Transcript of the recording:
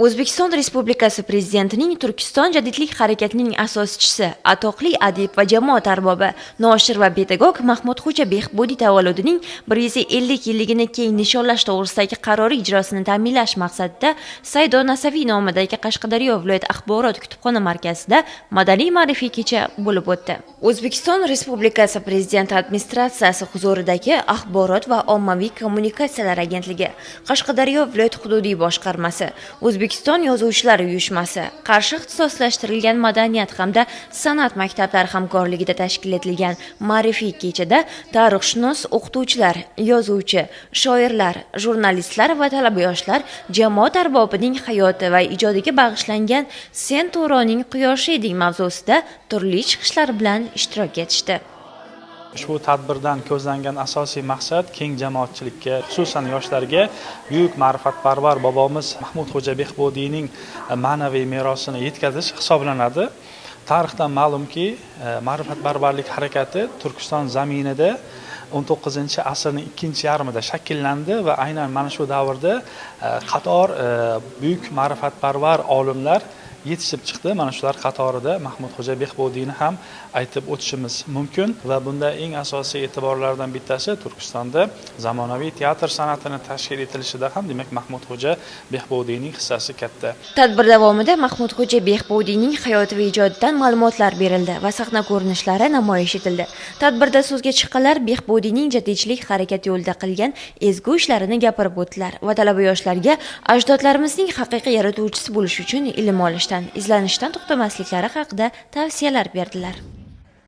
O'zbekiston Respublikasi Prezidentining Turkiston jadidlik harakatining asoschisi, atoqli adib va jamoat arbobi, noshir va pedagog Mahmudxo'ja Behbudiy tavalludining 150 yilligini keng nishonlash to'g'risidagi qarori ijrosini ta'minlash maqsadida Saydo Nasaviy nomidagi Qashqadaryo viloyat axborot kutubxona markazida madaniy ma'rifiy kecha bo'lib o'tdi. O'zbekiston Respublikasi Prezidenti administratsiyasi huzuridagi Axborot va ommaviy kommunikatsiyalar agentligi, Qashqadaryo viloyat hududiy boshqarmasi, O'zbekiston Yozuvchilar uyushmasi, Qarshi ixtisoslashtirilgan madaniyat hamda san'at maktablari hamkorligida tashkil etilgan ma'rifiy kechada tarixshunos o'qituvchilar, yozuvchi, shoirlar, jurnalistlar va talaba yoshlar jamoat arbobining hayoti va ijodiga bag'ishlangan Sen To'roning quyoshi eding mavzusida turli chiqishlar bilan ishtirok etishdi. Ushbu tadbirdan ko'zlangan asosiy maqsad keng jamoatchilikka, xususan yoshlarga buyuk ma'rifatparvar bobomiz Mahmudxo'ja Behbudiyning ma'naviy merosini yetkazish hisoblanadi. Tarixdan ma'lumki, ma'rifatparvarlik harakati Turkiston zaminida 19-asrning ikkinchi yarmida shakllandi va aynan mana shu davrda qator buyuk ma'rifatparvar olimlar yetishib chiqdi. Mana shular qatorida Mahmudxo'ja Behbudiyni ham aytib o'tishimiz mumkin va bunda eng asosiy e'tiborlardan bittasi Turkistonda zamonaviy teatr san'atini tashkil etilishida ham demak Mahmudxo'ja Behbudiyning hissasi katta. Tadbir davomida Mahmudxo'ja Behbudiyning hayoti va ijodidan ma'lumotlar berildi va sahna ko'rinishlari namoyish etildi. Tadbirda so'zga chiqqanlar Behbudiyning jadidchilik harakati yo'lida qilgan ezgu ishlarini gapirib o'tdilar va talaba yoshlarga ajdodlarimizning haqiqiy yaratuvchisi bo'lish uchun ilm olishdan, izlanishdan to'xtamasliklari haqida tavsiyalar berdilar.